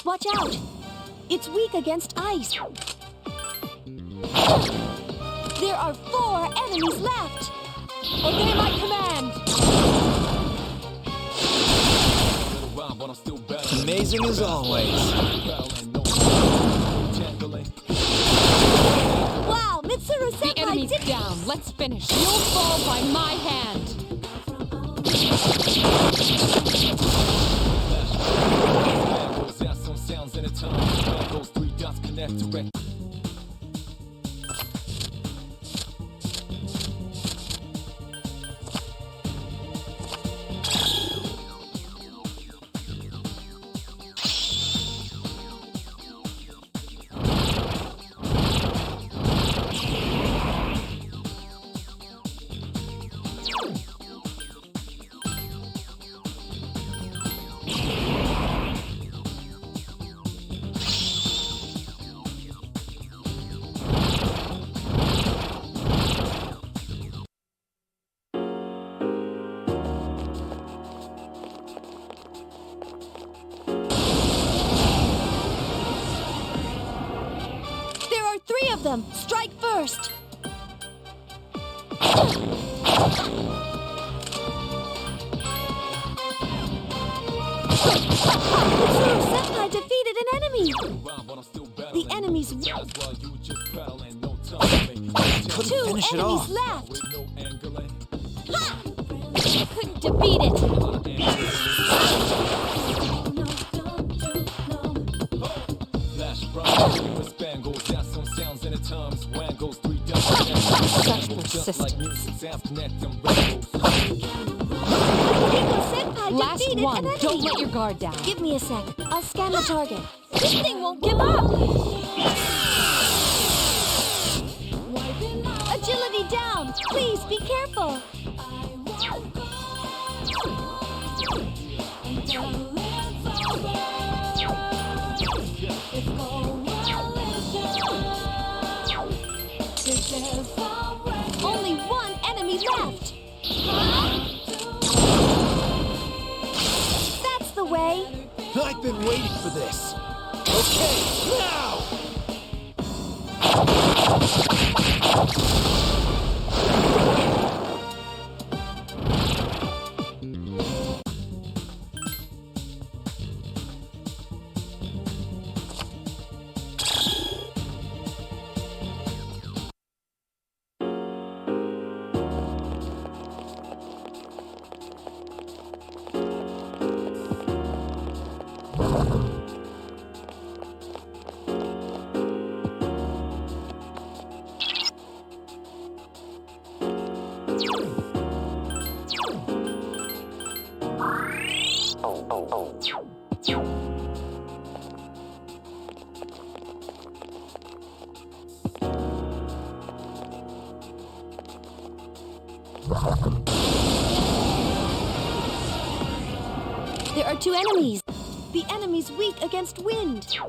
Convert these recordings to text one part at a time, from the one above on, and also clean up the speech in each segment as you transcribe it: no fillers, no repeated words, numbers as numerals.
Watch out! It's weak against ice. There are 4 enemies left. Obey my command. Amazing as always. Wow, Mitsuru The Senpai enemy's did down. Let's finish. You'll fall by my hand. There are 3 of them. Strike first. Mitsuru Senpai defeated an enemy. The enemy's weak. 2 finish it enemies off. left. Ha! I couldn't defeat it. Such persistence. Rico Senpai Last defeated one. an enemy. Don't let your guard down. Give me a sec. I'll scan the target. This thing won't give up. Agility down. Please be careful. Only 1 enemy left. That's the way. I've been waiting for this. Okay, now! There are 2 enemies. The enemy's weak against wind. 2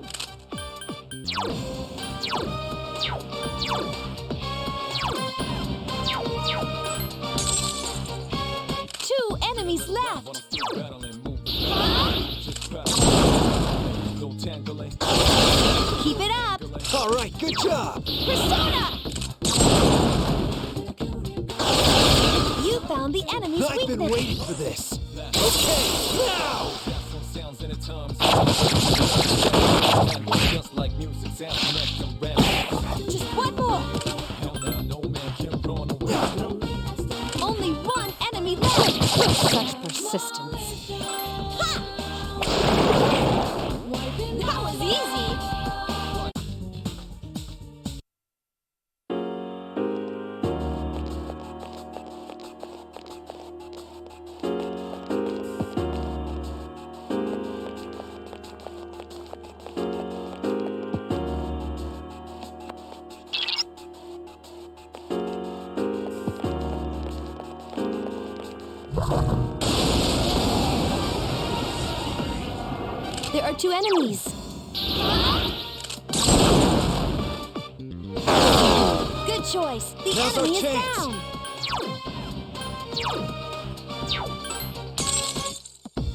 enemies left. Keep it up. All right, good job. Persona! You found the enemy's I've been weakness. waiting for this. Okay, now! Just 1 more. Only 1 enemy left. Such persistence. Ha! That was easy. There are 2 enemies. Good choice. The Now's our enemy is chance. down.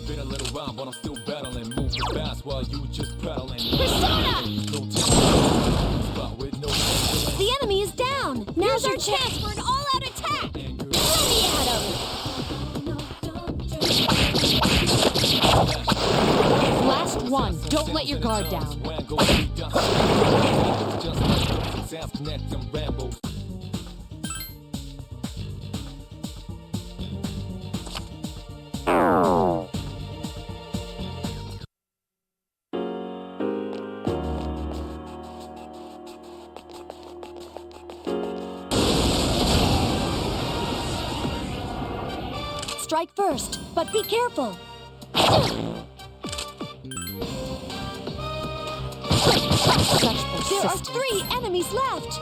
Been a little while, but I'm still battling. Move moving fast while you just pedaling. Persona! No time, spot with no angle. The enemy is down. Now's our chance for an all-out attack. Ready at him. Last one. Don't let your guard down. Just like those exams connect them Rambos. Strike first, but be careful. Such There are persistence. 3 enemies left.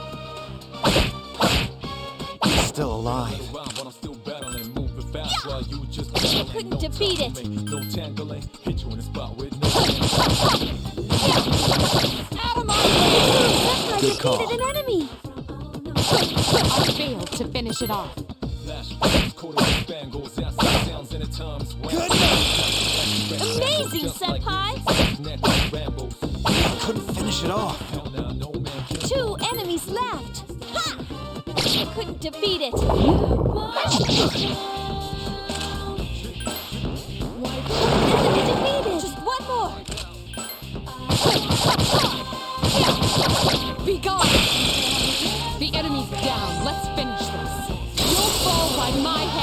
Still alive. But I'm still battling, moving fast while you just pedaling. Couldn't No defeat time it. to make no tangling. Hit you in the spot with no Out of my way! I Good call. defeated an enemy. I failed to finish it off. flash. Quarter of spangles, as sounds in the terms. Amazing, Senpai! Connect Rambos. Couldn't finish it off. Hell nah, no man can 2 enemies left. Ha! I couldn't defeat it. Enemy defeated. Just one more. Be gone! The enemy's down. Let's finish this. You'll fall by my hand.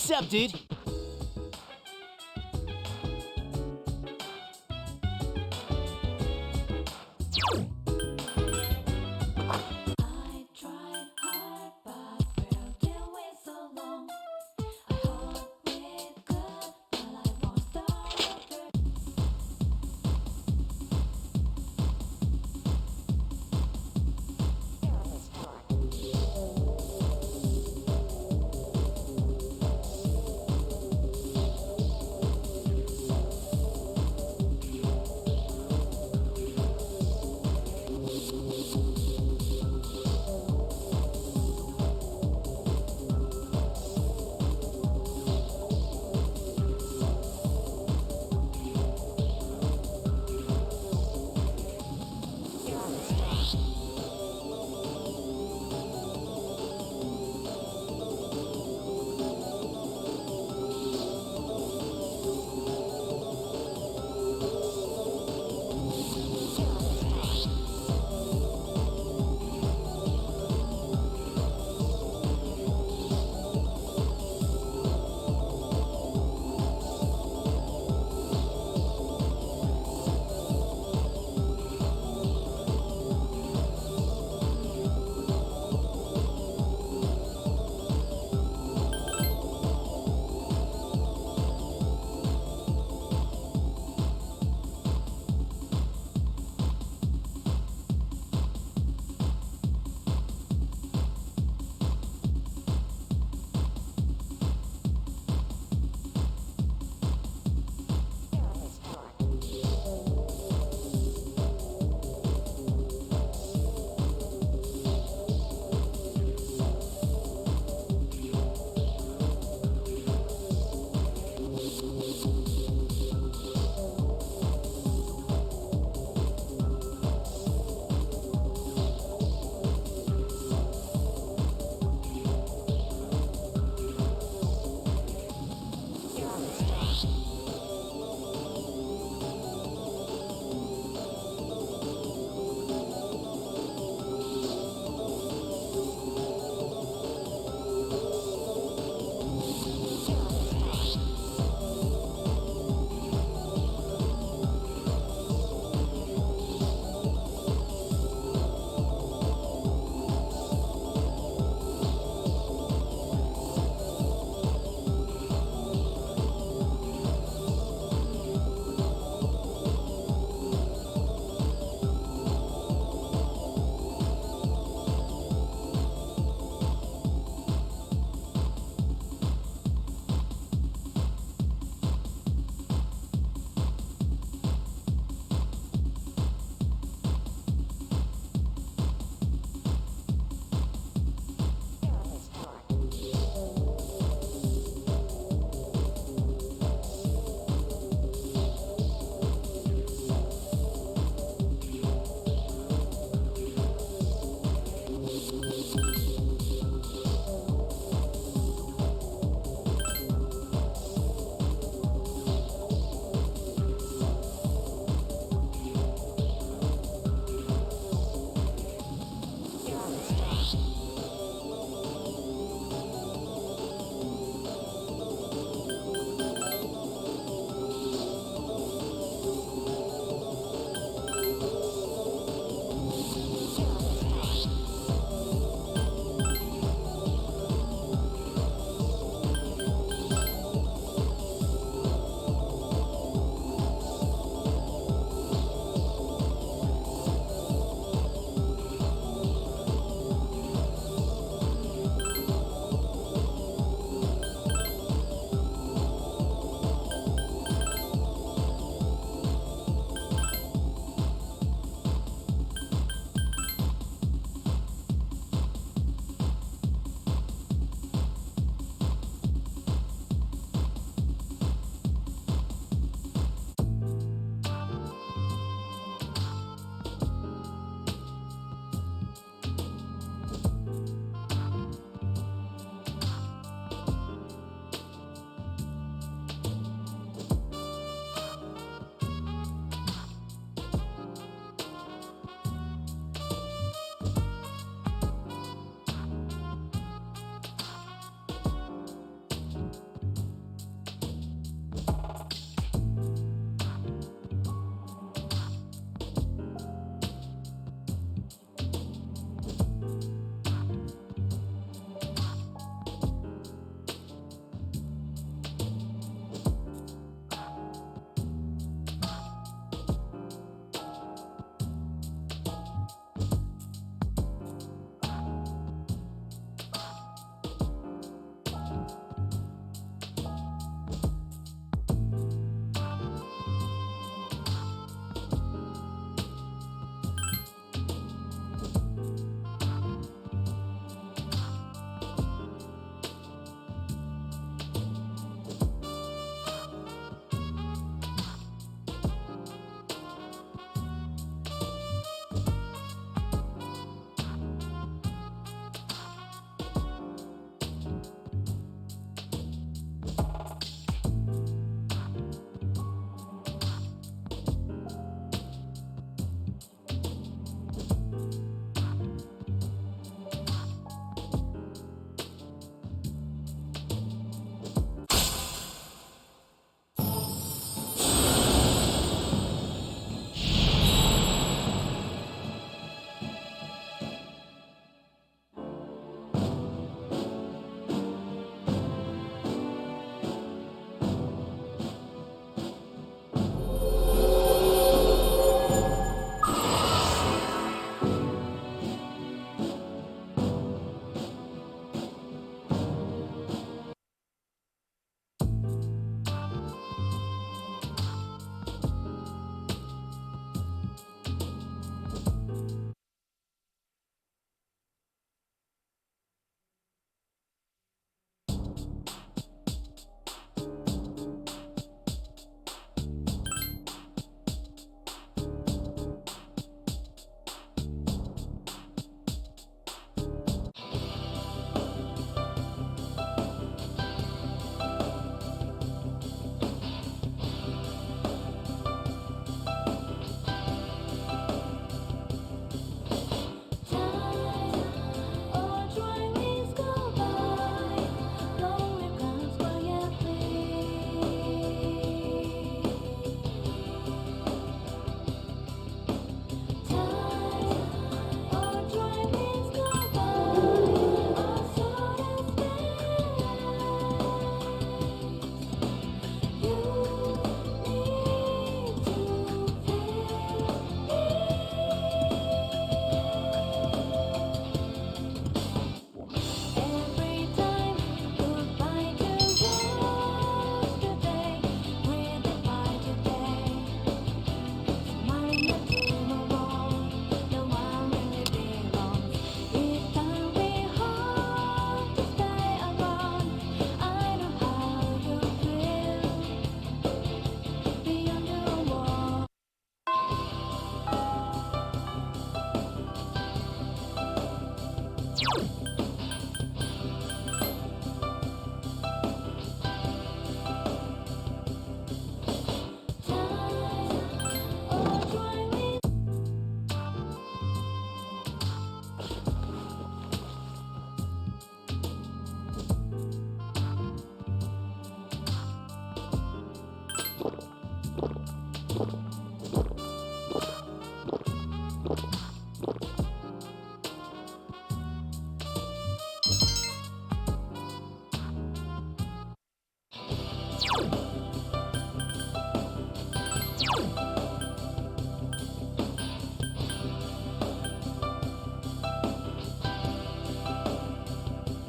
Sup, dude? I tried hard, but felt it way so long. I hope it good, but I won't stop it.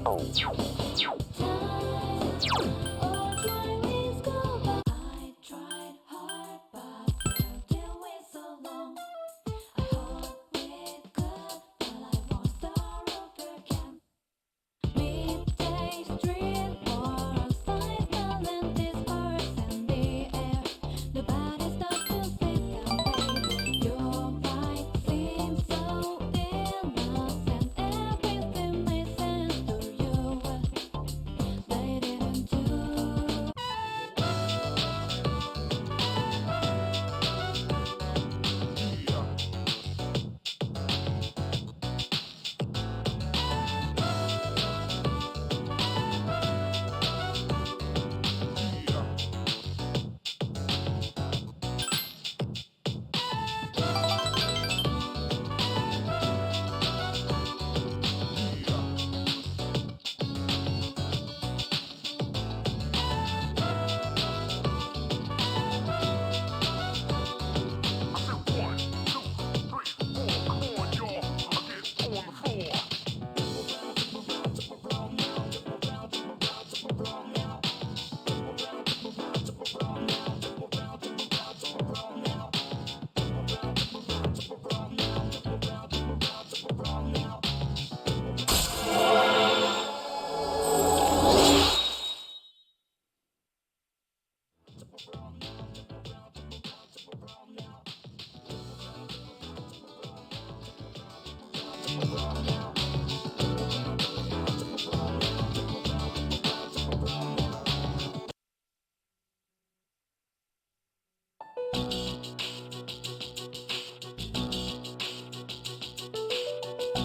I tried hard, but felt it way so long. I hope we're good, but I won't start over again. Midday street or outside smelling disperse in the air. Nobody stops to think and wait. Your fight seems so innocent. Everything makes sense to you. They didn't do.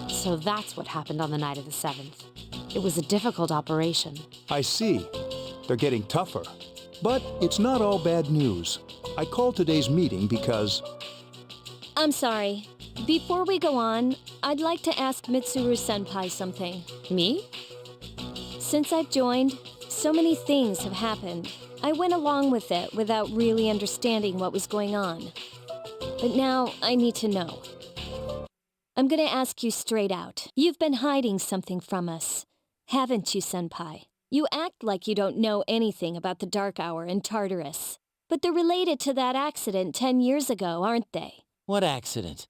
So that's what happened on the night of the 7th. It was a difficult operation. I see. They're getting tougher. But it's not all bad news. I called today's meeting because I'm sorry. Before we go on, I'd like to ask Mitsuru-senpai something. Me? Since I've joined, so many things have happened. I went along with it without really understanding what was going on. But now I need to know. I'm gonna ask you straight out. You've been hiding something from us, haven't you, senpai? You act like you don't know anything about the Dark Hour and Tartarus. But they're related to that accident 10 years ago, aren't they? What accident?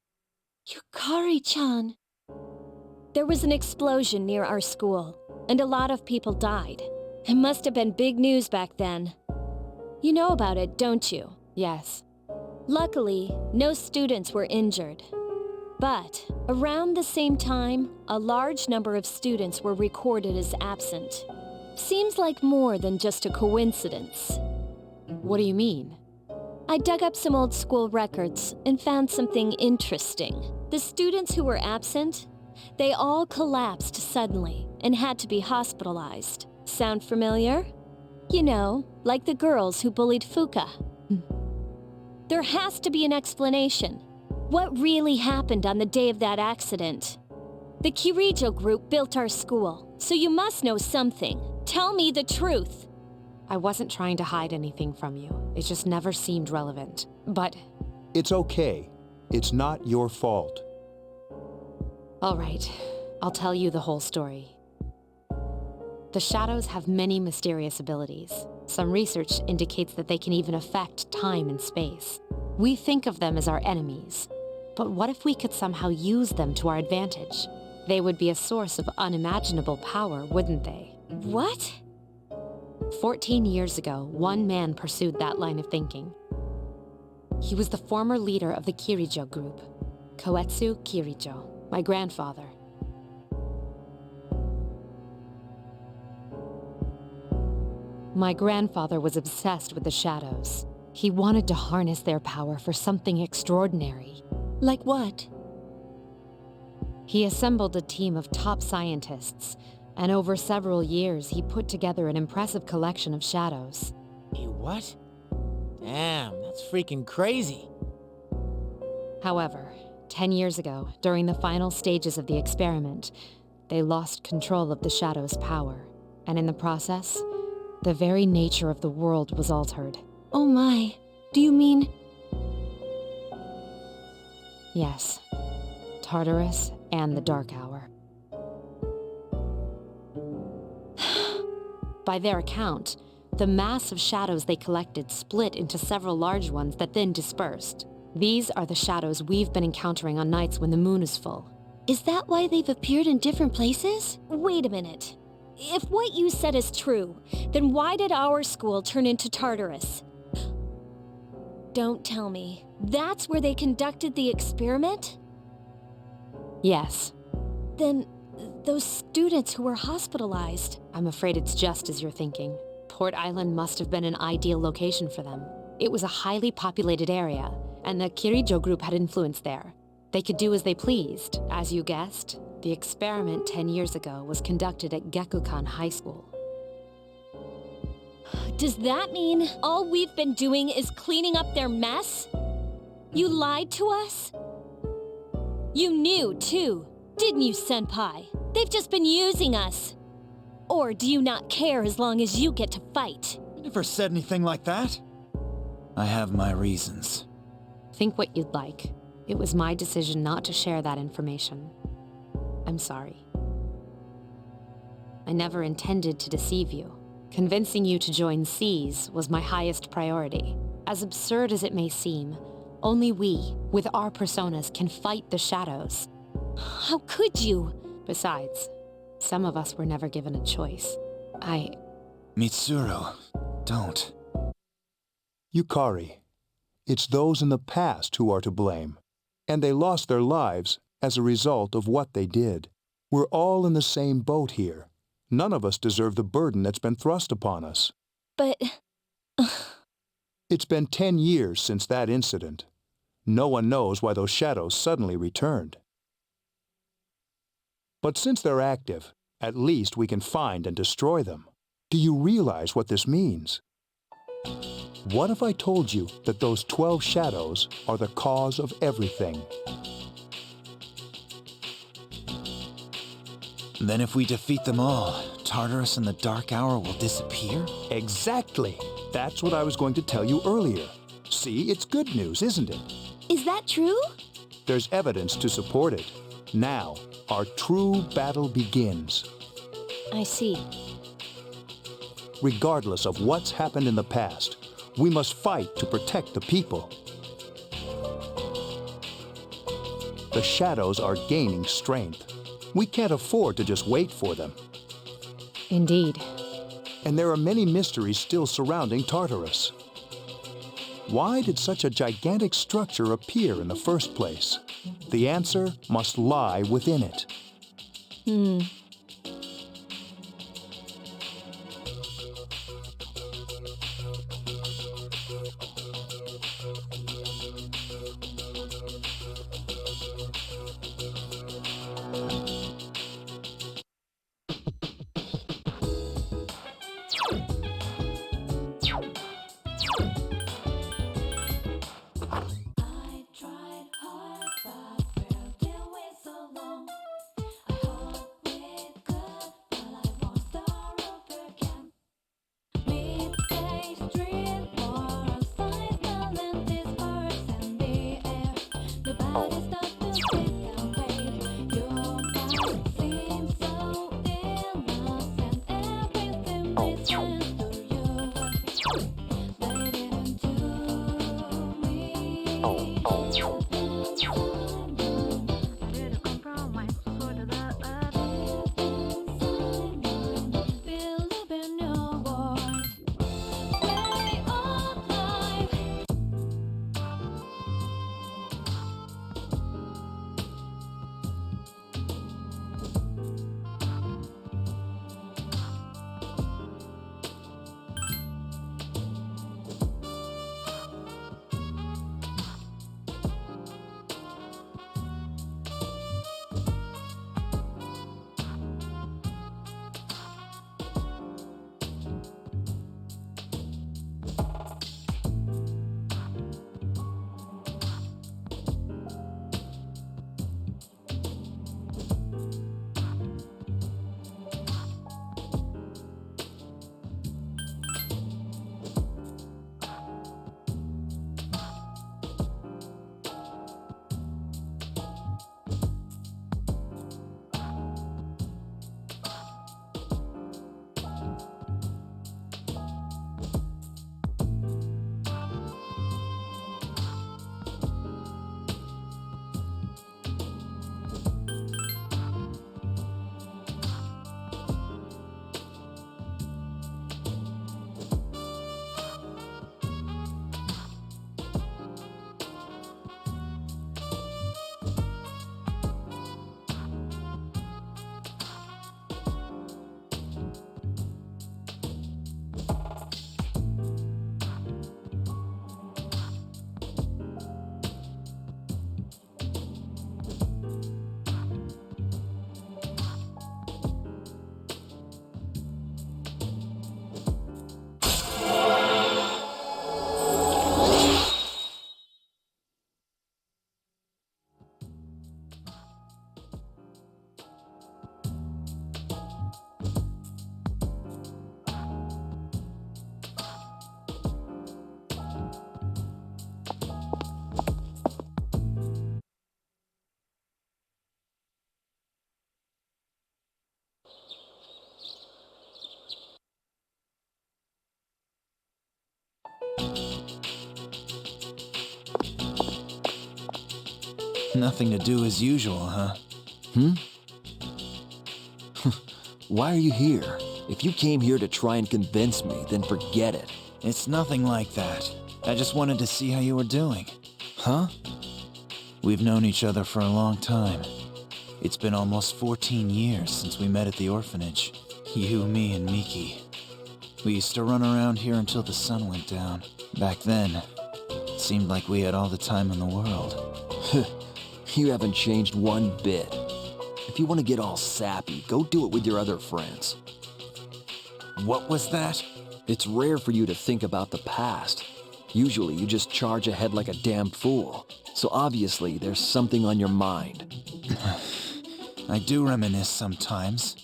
Yukari-chan. There was an explosion near our school, and a lot of people died. It must have been big news back then. You know about it, don't you? Yes. Luckily, no students were injured. But around the same time, a large number of students were recorded as absent. Seems like more than just a coincidence. What do you mean? I dug up some old school records and found something interesting. The students who were absent, they all collapsed suddenly and had to be hospitalized. Sound familiar? You know, like the girls who bullied Fuka. There has to be an explanation. What really happened on the day of that accident? The Kirijo group built our school, so you must know something. Tell me the truth. I wasn't trying to hide anything from you. It just never seemed relevant. But, it's okay. It's not your fault. all right, I'll tell you the whole story. The shadows have many mysterious abilities. Some research indicates that they can even affect time and space. We think of them as our enemies. But what if we could somehow use them to our advantage? They would be a source of unimaginable power, wouldn't they? What? 14 years ago, one man pursued that line of thinking. He was the former leader of the Kirijo group, Koetsu Kirijo, my grandfather. My grandfather was obsessed with the shadows. He wanted to harness their power for something extraordinary. Like what? He assembled a team of top scientists, and over several years he put together an impressive collection of shadows. You what? Damn, that's freaking crazy. However, 10 years ago, during the final stages of the experiment, they lost control of the shadow's power, and in the process, the very nature of the world was altered. Oh my. Do you mean... Yes, Tartarus and the Dark Hour. By their account, the mass of shadows they collected split into several large ones that then dispersed. These are the shadows we've been encountering on nights when the moon is full. Is that why they've appeared in different places? Wait a minute. If what you said is true, then why did our school turn into Tartarus? Don't tell me. That's where they conducted the experiment? Yes, Then those students who were hospitalized. I'm afraid it's just as you're thinking. Port Island must have been an ideal location for them. It was a highly populated area, and the Kirijo group had influence there. They could do as they pleased. As you guessed, the experiment 10 years ago was conducted at Gekukan High School. Does that mean all we've been doing is cleaning up their mess? You lied to us? You knew, too, didn't you, Senpai? They've just been using us. Or do you not care as long as you get to fight? I never said anything like that. I have my reasons. Think what you'd like. It was my decision not to share that information. I'm sorry. I never intended to deceive you. Convincing you to join C's was my highest priority. As absurd as it may seem, only we, with our personas, can fight the shadows. How could you? Besides, some of us were never given a choice. Mitsuru, don't. Yukari, it's those in the past who are to blame. And they lost their lives as a result of what they did. We're all in the same boat here. None of us deserve the burden that's been thrust upon us. But... It's been 10 years since that incident. No one knows why those shadows suddenly returned. But since they're active, at least we can find and destroy them. Do you realize what this means? What if I told you that those 12 shadows are the cause of everything? Then if we defeat them all, Tartarus and the Dark Hour will disappear? Exactly. That's what I was going to tell you earlier. See, it's good news, isn't it? is that true? There's evidence to support it. Now, our true battle begins. I see. Regardless of what's happened in the past, we must fight to protect the people. The shadows are gaining strength. We can't afford to just wait for them. Indeed. And there are many mysteries still surrounding Tartarus. Why did such a gigantic structure appear in the first place? The answer must lie within it. I tried hard, but where did we so long? I hope we're good, but I won't start over again. Midday street or sunny smelling dispersed in the air. The body starts to take away. Your mind seems so innocent. Everything makes sense to you. They didn't do me. Nothing to do as usual, huh? Why are you here? If you came here to try and convince me, then forget it. It's nothing like that. I just wanted to see how you were doing. Huh? We've known each other for a long time. It's been almost 14 years since we met at the orphanage. You, me, and Miki. We used to run around here until the sun went down. Back then, it seemed like we had all the time in the world. You haven't changed one bit. If you want to get all sappy, go do it with your other friends. What was that? It's rare for you to think about the past. Usually you just charge ahead like a damn fool. So obviously there's something on your mind. I do reminisce sometimes.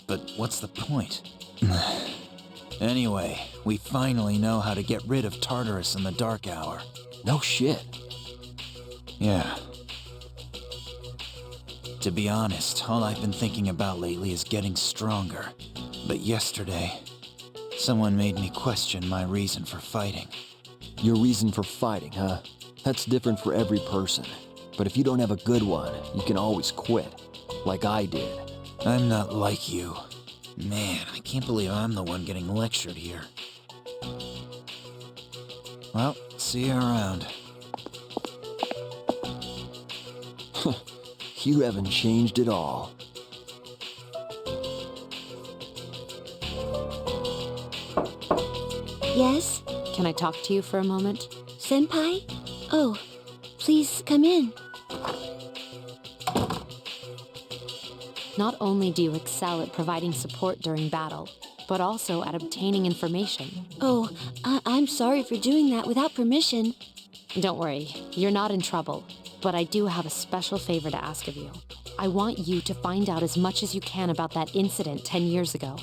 But what's the point? Anyway, we finally know how to get rid of Tartarus in the Dark Hour. No shit. Yeah. To be honest, all I've been thinking about lately is getting stronger. But yesterday, someone made me question my reason for fighting. Your reason for fighting, huh? That's different for every person. But if you don't have a good one, you can always quit. Like I did. I'm not like you. Man, I can't believe I'm the one getting lectured here. Well, see you around. You haven't changed at all. Yes? Can I talk to you for a moment? Senpai? Oh, please come in. Not only do you excel at providing support during battle, but also at obtaining information. Oh, I'm sorry for doing that without permission. Don't worry, you're not in trouble. But I do have a special favor to ask of you. I want you to find out as much as you can about that incident 10 years ago.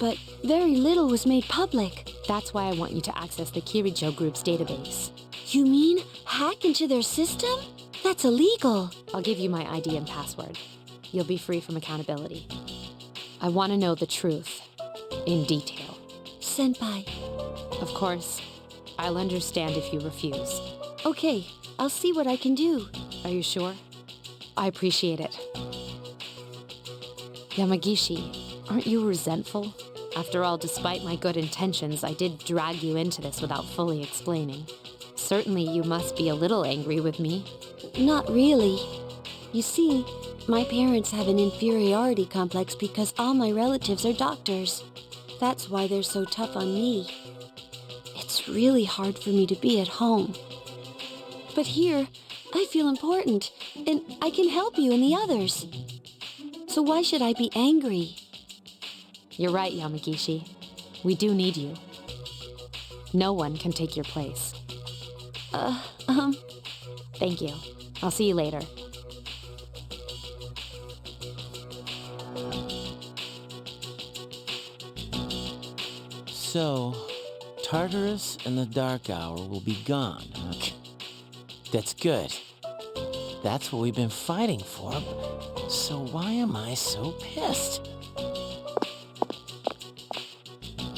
But very little was made public. That's why I want you to access the Kirijo Group's database. You mean hack into their system? That's illegal. I'll give you my ID and password. You'll be free from accountability. I want to know the truth, in detail. Senpai. Of course, I'll understand if you refuse. Okay, I'll see what I can do. Are you sure? I appreciate it. Yamagishi, aren't you resentful? After all, despite my good intentions, I did drag you into this without fully explaining. Certainly you must be a little angry with me. Not really. You see, my parents have an inferiority complex because all my relatives are doctors. That's why they're so tough on me. It's really hard for me to be at home. But here, I feel important, and I can help you and the others. So why should I be angry? You're right, Yamagishi. We do need you. No one can take your place. Thank you. I'll see you later. So, Tartarus and the Dark Hour will be gone. That's good. That's what we've been fighting for. So why am I so pissed?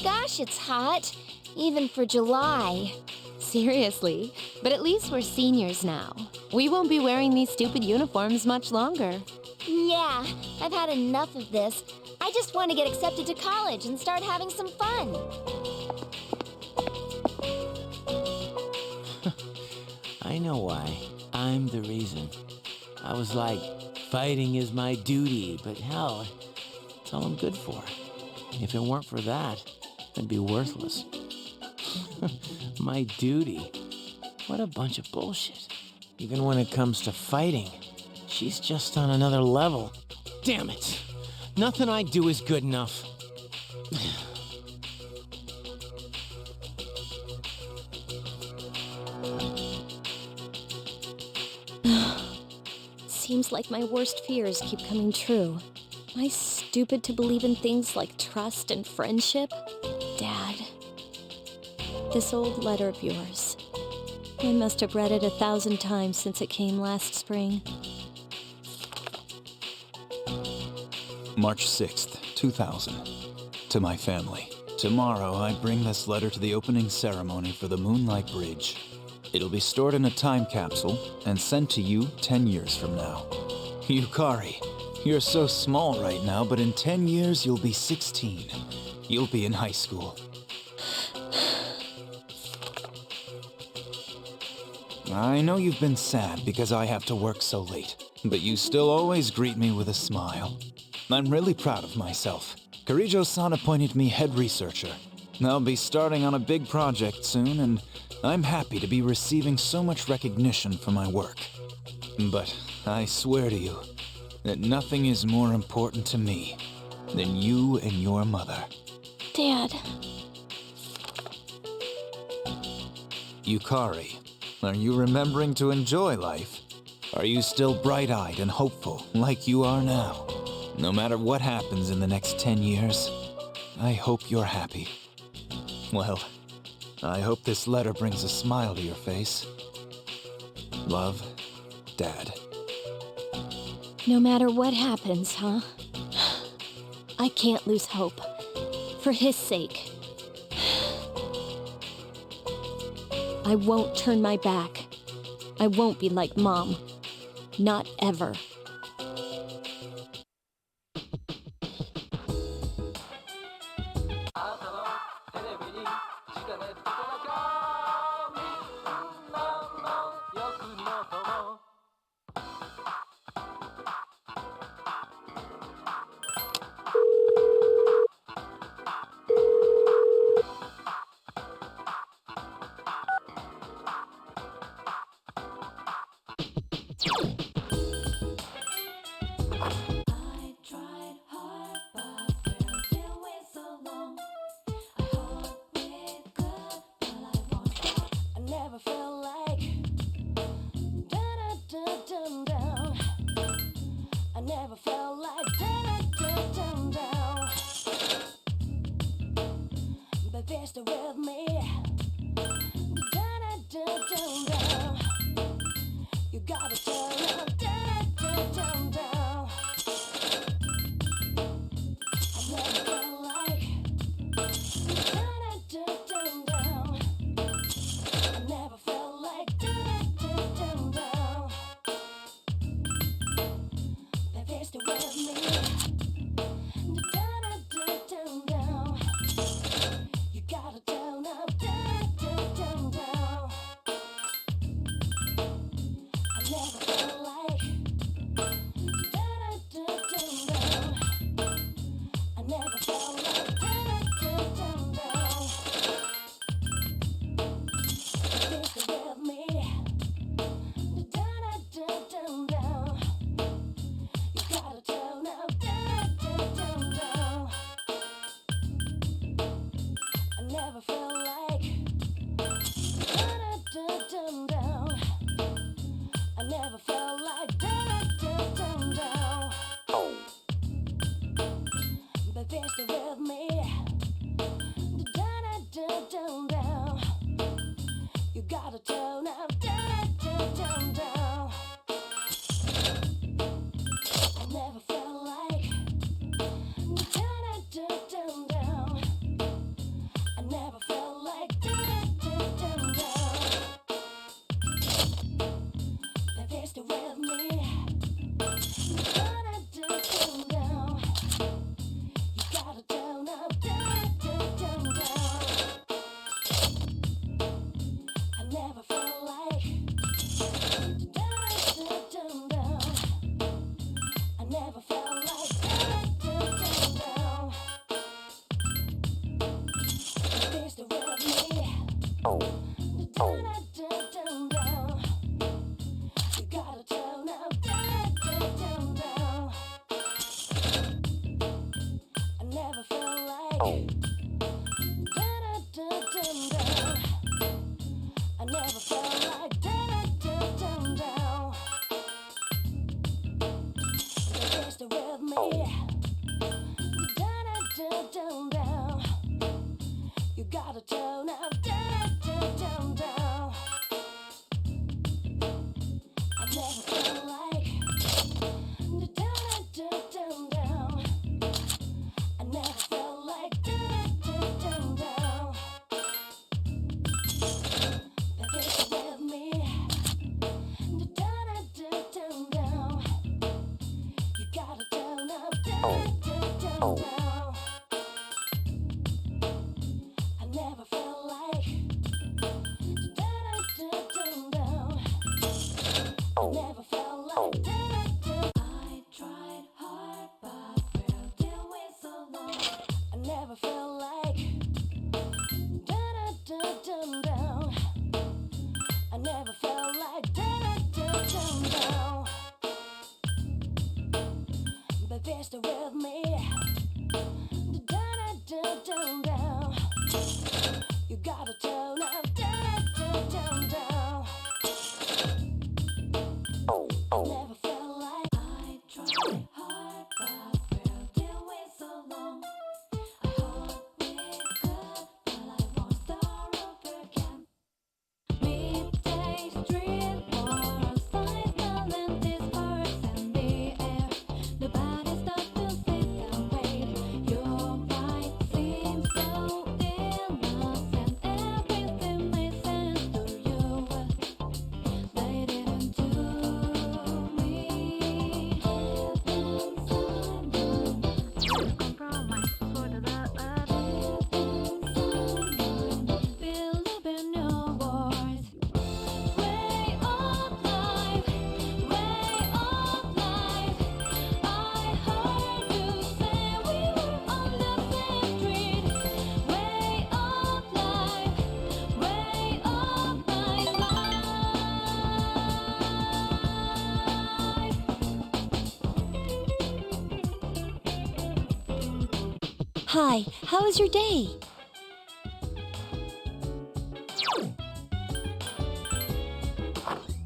Gosh, it's hot. Even for July. Seriously, but at least we're seniors now. We won't be wearing these stupid uniforms much longer. Yeah, I've had enough of this. I just want to get accepted to college and start having some fun. I know why. I'm the reason. I was like, fighting is my duty, but hell, it's all I'm good for. If it weren't for that, I'd be worthless. My duty? What a bunch of bullshit. Even when it comes to fighting, she's just on another level. Damn it! Nothing I do is good enough. Seems like my worst fears keep coming true. Am I stupid to believe in things like trust and friendship? Dad. This old letter of yours. I must have read it 1,000 times since it came last spring. March 6th, 2000. To my family. Tomorrow I bring this letter to the opening ceremony for the Moonlight Bridge. It'll be stored in a time capsule and sent to you 10 years from now. Yukari, you're so small right now, but in 10 years you'll be 16. You'll be in high school. I know you've been sad because I have to work so late, but you still always greet me with a smile. I'm really proud of myself. Karijo-san appointed me head researcher. I'll be starting on a big project soon, and I'm happy to be receiving so much recognition for my work. But I swear to you that nothing is more important to me than you and your mother. Dad. Yukari, are you remembering to enjoy life? Are you still bright-eyed and hopeful like you are now? No matter what happens in the next 10 years, I hope you're happy. Well, I hope this letter brings a smile to your face. Love, Dad. No matter what happens, huh? I can't lose hope. For his sake. I won't turn my back. I won't be like Mom. Not ever. I tried hard, but felt it way so long. I hope we're good, but I won't stop. I never felt like down. I never felt like down. But they're still with me. Down. You gotta turn up down. I never felt like down. I never felt like down. But they're still with me. Down. You gotta turn up down. I never felt like down. I never felt like down. This is with me. Down. You gotta turn up down. I never felt like down. I never felt like down. But they're still with me. Down. You gotta turn up down. I never felt like down. I never felt like down. But they're still with me. Down. You gotta turn up down. I never felt like down. I never felt like down. But they're still with me. Down. You gotta turn up down. I never felt like down. I never felt like down. But they're still with me. Down. You gotta turn up down. I never felt like I never felt like I tried hard but felt it way so long. I never felt like I never felt like but they're still with me. You gotta turn up. I never felt like I tried hard but felt it way so long. I hope we're good, but I won't start over again. Midday street or sunny smelling disperse in the air. Nobody stops to sit and wait. Your fight seems so innocent. Everything made sense to you. They didn't do me. Compromise for the love. Build up in your words. Way of life, way of life. I heard you say we were on the same street. Way of life, way of my life. Hi, how was your day?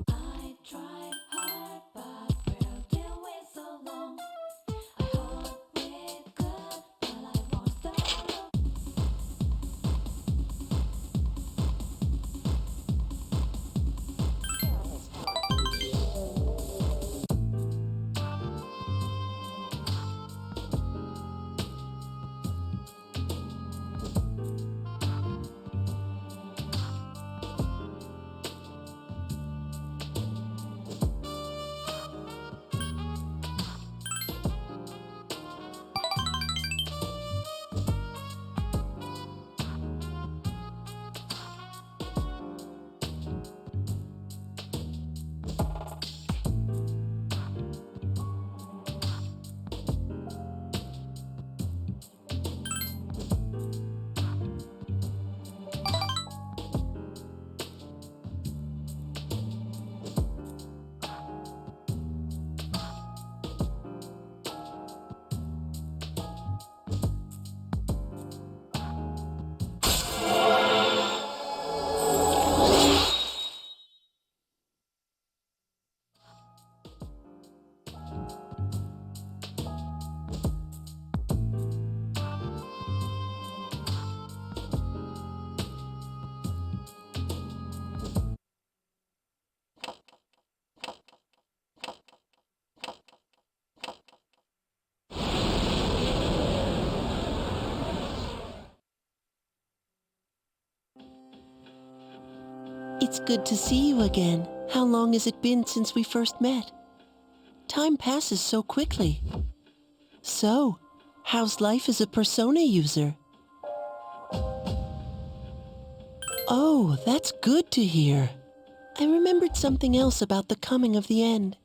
I tried hard but felt it way so long. I hope we're good, but I won't stop. It's good to see you again. How long has it been since we first met? Time passes so quickly. So, how's life as a Persona user? Oh, that's good to hear. I remembered something else about the coming of the end.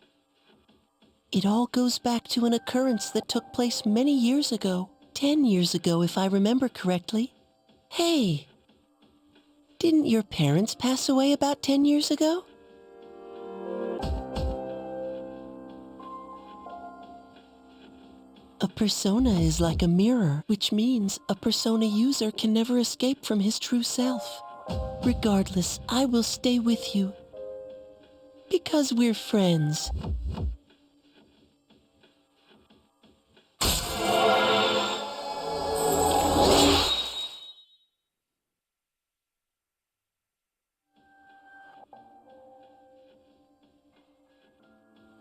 It all goes back to an occurrence that took place many years ago. 10 years ago, if I remember correctly. Hey! Didn't your parents pass away about 10 years ago? A persona is like a mirror, which means a persona user can never escape from his true self. Regardless, I will stay with you. Because we're friends.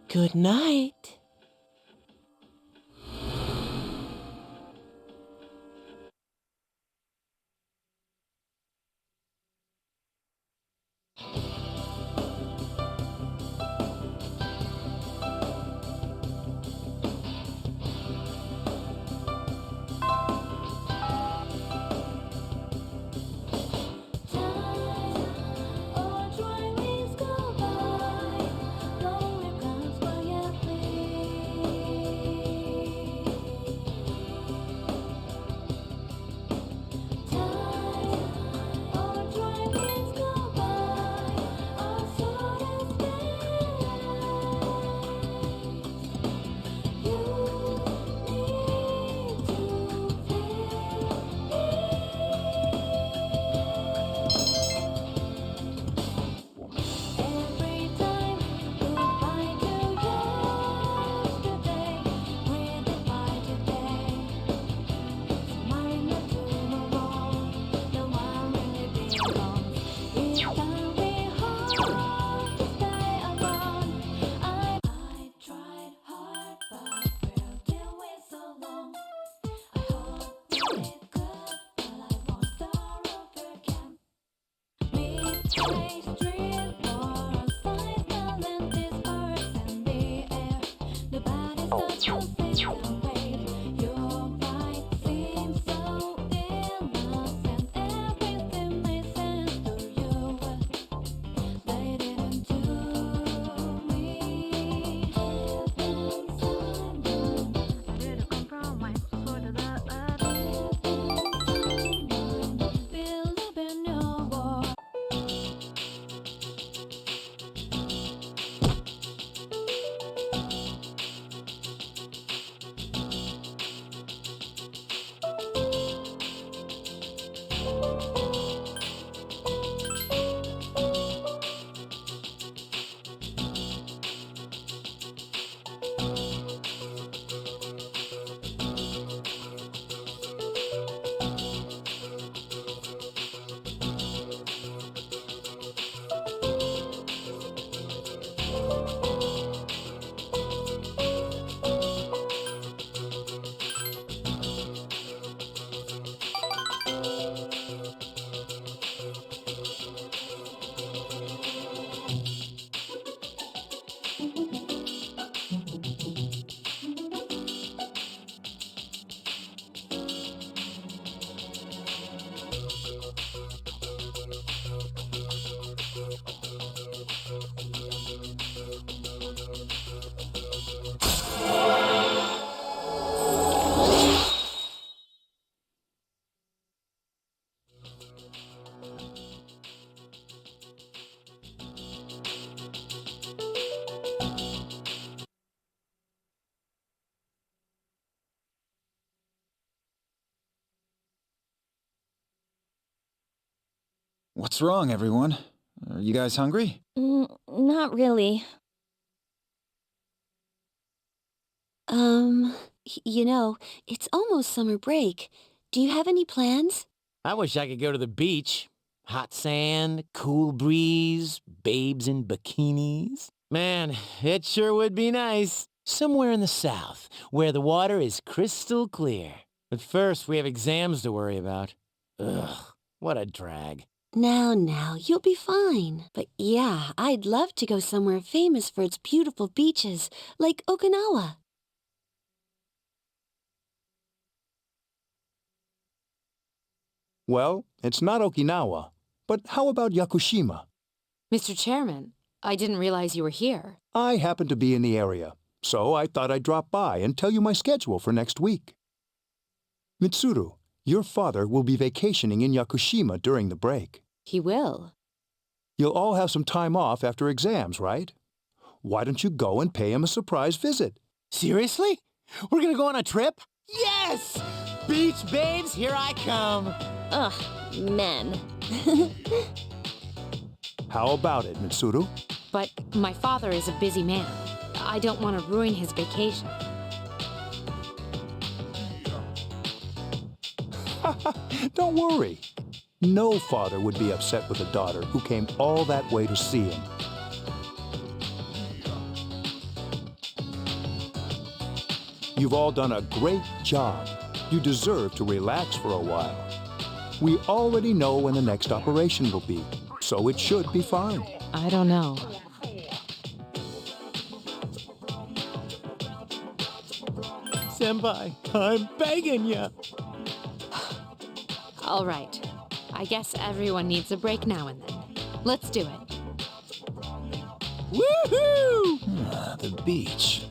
Good night. What's wrong, everyone? Are you guys hungry? Not really. You know, it's almost summer break. Do you have any plans? I wish I could go to the beach. Hot sand, cool breeze, babes in bikinis. Man, it sure would be nice. Somewhere in the south, where the water is crystal clear. But first, we have exams to worry about. Ugh, what a drag. Now, you'll be fine. But yeah, I'd love to go somewhere famous for its beautiful beaches, like Okinawa. Well, it's not Okinawa, but how about Yakushima? Mr. Chairman, I didn't realize you were here. I happen to be in the area, so I thought I'd drop by and tell you my schedule for next week. Mitsuru, your father will be vacationing in Yakushima during the break. He will. You'll all have some time off after exams, right? Why don't you go and pay him a surprise visit? Seriously? We're gonna go on a trip? Yes! Beach babes, here I come. Ugh, men. How about it, Mitsuru? But my father is a busy man. I don't want to ruin his vacation. Don't worry. No father would be upset with a daughter who came all that way to see him. You've all done a great job. You deserve to relax for a while. We already know when the next operation will be, so it should be fine. I don't know. Senpai, I'm begging ya. All right. I guess everyone needs a break now and then. Let's do it. Woohoo! The beach.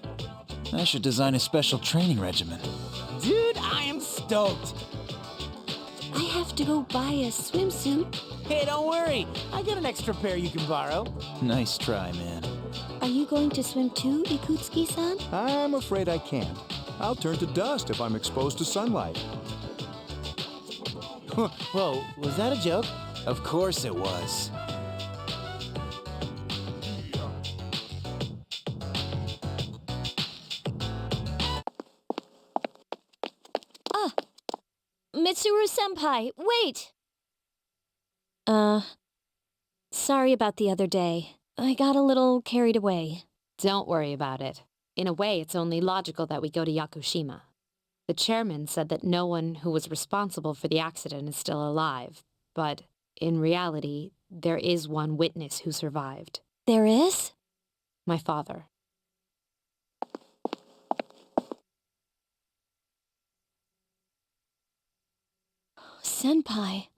I should design a special training regimen. Dude, I am stoked. I have to go buy a swimsuit. Hey, don't worry. I got an extra pair you can borrow. Nice try, man. Are you going to swim too, Ikutsuki-san? I'm afraid I can't. I'll turn to dust if I'm exposed to sunlight. Whoa, was that a joke? Of course it was. Mitsuru-senpai, wait! Sorry about the other day. I got a little carried away. Don't worry about it. In a way, it's only logical that we go to Yakushima. The chairman said that no one who was responsible for the accident is still alive, but in reality, there is one witness who survived. There is? My father. Senpai.